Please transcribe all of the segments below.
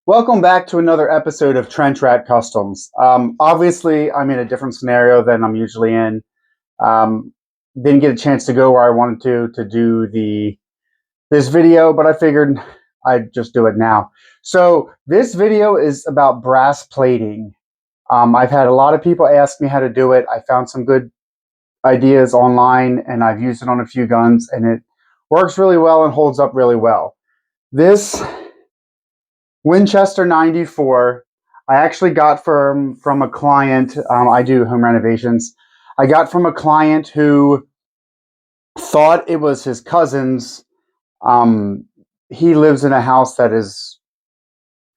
Welcome back to another episode of Trench Rat Customs. Obviously, I'm in a different scenario than I'm usually in. Um, didn't get a chance to go where I wanted to do this video, but I figured I'd just do it now. So this video is about brass plating. I've had a lot of people ask me how to do it. I found some good ideas online, and I've used it on a few guns, and it works really well and holds up really well. This Winchester 94, I actually got from a client. I do home renovations. I got from a client who thought it was his cousin's. Um, he lives in a house that is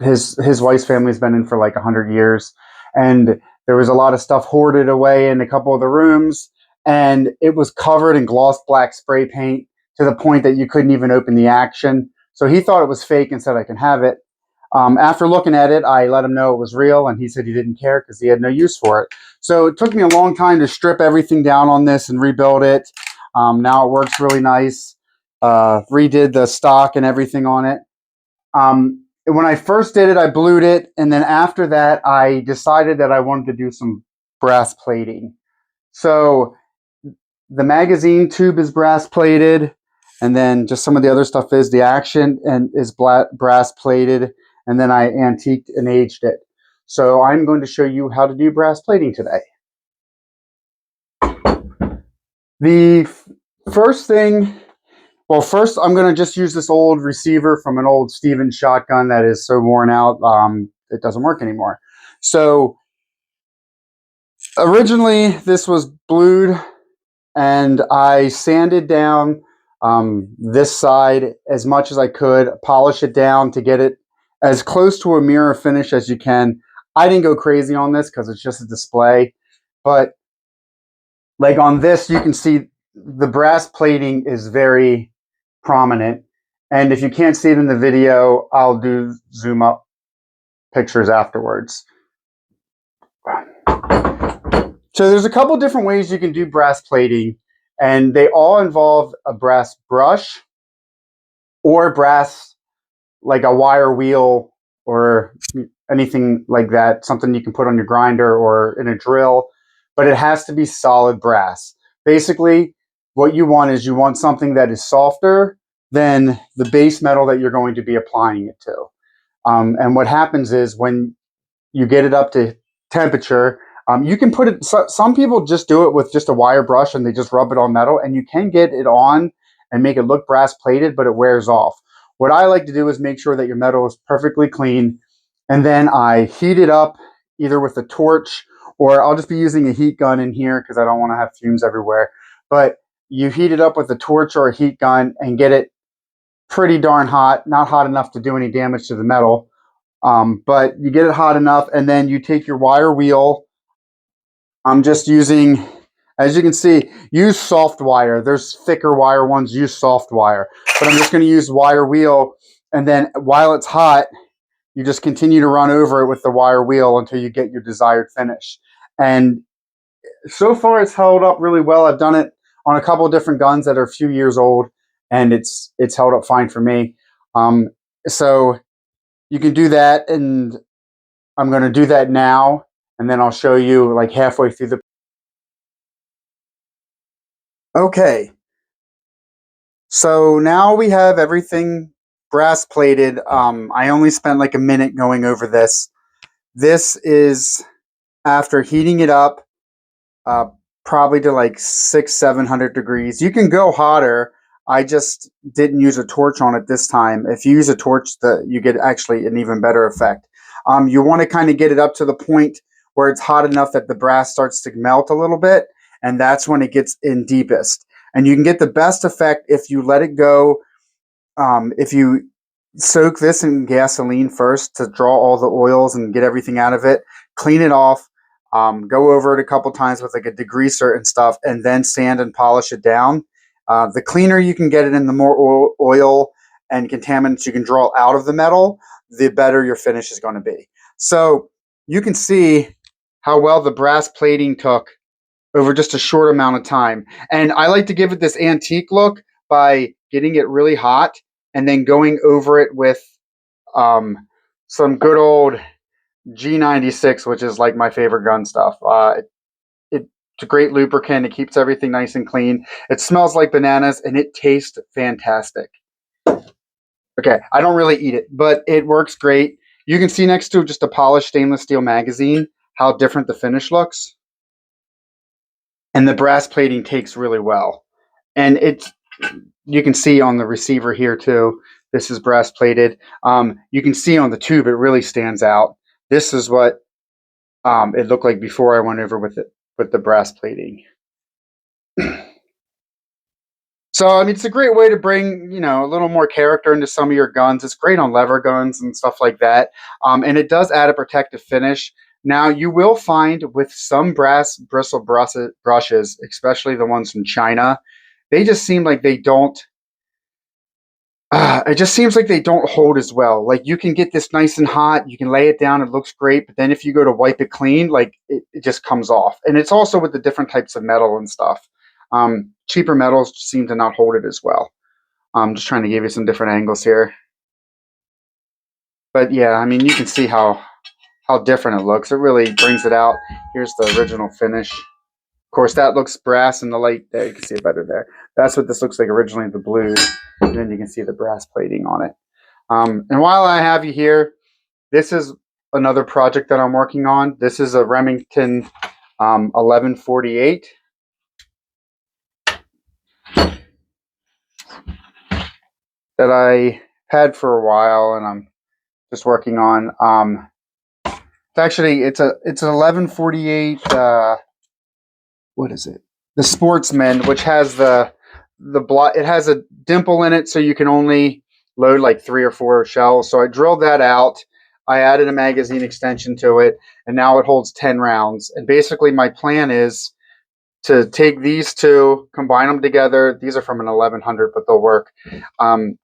his wife's family's been in for like 100 years, and there was a lot of stuff hoarded away in a couple of the rooms, and it was covered in gloss black spray paint to the point that you couldn't even open the action. So he thought it was fake and said, "I can have it." After looking at it, I let him know it was real, and he said he didn't care because he had no use for it. So it took me a long time to strip everything down on this and rebuild it. Now it works really nice. Redid the stock and everything on it. When I first did it, I blued it, and then after that, I decided that I wanted to do some brass plating. So the magazine tube is brass plated, and then just some of the other stuff is the action and is brass plated, and then I antiqued and aged it. So I'm going to show you how to do brass plating today. The first thing, well, first I'm going to just use this old receiver from an old Stevens shotgun that is so worn out, it doesn't work anymore. So originally this was blued, and I sanded down this side as much as I could, polish it down to get it as close to a mirror finish as you can. I didn't go crazy on this because it's just a display, but like on this, you can see the brass plating is very prominent. And if you can't see it in the video, I'll do zoom up pictures afterwards. So there's a couple different ways you can do brass plating, and they all involve a brass brush or brass, like a wire wheel or anything like that, something you can put on your grinder or in a drill, but it has to be solid brass. Basically, what you want is you want something that is softer than the base metal that you're going to be applying it to. And what happens is when you get it up to temperature, you can put it, some people just do it with just a wire brush and they just rub it on metal, and you can get it on and make it look brass plated, but it wears off. What I like to do is make sure that your metal is perfectly clean, and then I heat it up either with a torch, or I'll just be using a heat gun in here because I don't want to have fumes everywhere. But you heat it up with a torch or a heat gun and get it pretty darn hot, not hot enough to do any damage to the metal. But you get it hot enough, and then you take your wire wheel. I'm just using, as you can see, use soft wire. There's thicker wire ones, use soft wire. But I'm just going to use wire wheel, and then while it's hot, you just continue to run over it with the wire wheel until you get your desired finish. And so far, it's held up really well. I've done it on a couple of different guns that are a few years old, and it's held up fine for me. So you can do that, and I'm going to do that now, and then I'll show you like halfway through the. Okay, so now we have everything brass plated. I only spent like a minute going over this. This is after heating it up, uh, probably to like 700 degrees. You can go hotter. I just didn't use a torch on it this time. If you use a torch, you get actually an even better effect. You want to kind of get it up to the point where it's hot enough that the brass starts to melt a little bit, and that's when it gets in deepest. And you can get the best effect if you let it go. If you soak this in gasoline first to draw all the oils and get everything out of it, clean it off, go over it a couple times with like a degreaser and stuff, and then sand and polish it down. The cleaner you can get it in, the more oil and contaminants you can draw out of the metal, the better your finish is going to be. So you can see how well the brass plating took over just a short amount of time. And I like to give it this antique look by getting it really hot and then going over it with some good old G96, which is like my favorite gun stuff. It's a great lubricant. It keeps everything nice and clean. It smells like bananas, and it tastes fantastic. Okay, I don't really eat it, but it works great. You can see next to just a polished stainless steel magazine how different the finish looks. And the brass plating takes really well. And you can see on the receiver here too, this is brass plated. You can see on the tube, it really stands out. This is what it looked like before I went over with the brass plating. So, I mean, it's a great way to bring, a little more character into some of your guns. It's great on lever guns and stuff like that. And it does add a protective finish. Now, you will find with some brass bristle brushes, especially the ones from China, they just seem like they don't, it just seems like they don't hold as well. Like, you can get this nice and hot, you can lay it down, it looks great, but then if you go to wipe it clean, like, it just comes off. And it's also with the different types of metal and stuff. Cheaper metals seem to not hold it as well. I'm just trying to give you some different angles here. But yeah, I mean, you can see how different it looks. It really brings it out. Here's the original finish. Of course, that looks brass in the light there. You can see it better there. That's what this looks like originally, the blue. And then you can see the brass plating on it. And while I have you here, this is another project that I'm working on. This is a Remington 1148. That I had for a while, and I'm just working on. It's an 1148. What is it? The Sportsman, which has it has a dimple in it, so you can only load like 3 or 4 shells. So I drilled that out. I added a magazine extension to it, and now it holds 10 rounds. And basically, my plan is to take these two, combine them together. These are from an 1100, but they'll work.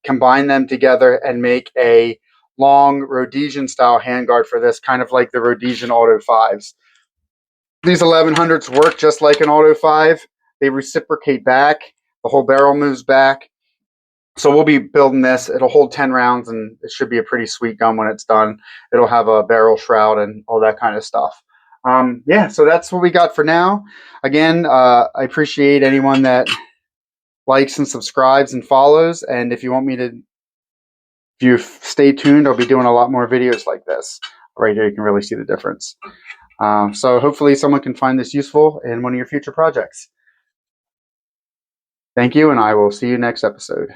Combine them together and make a long Rhodesian style handguard for this, kind of like the Rhodesian Auto 5s. These 1100s work just like an Auto 5. They reciprocate back. The whole barrel moves back. So we'll be building this. It'll hold 10 rounds, and it should be a pretty sweet gun when it's done. It'll have a barrel shroud and all that kind of stuff. Yeah, so that's what we got for now. Again, I appreciate anyone that likes and subscribes and follows. And if you stay tuned, I'll be doing a lot more videos like this. Right here, you can really see the difference. So hopefully someone can find this useful in one of your future projects. Thank you, and I will see you next episode.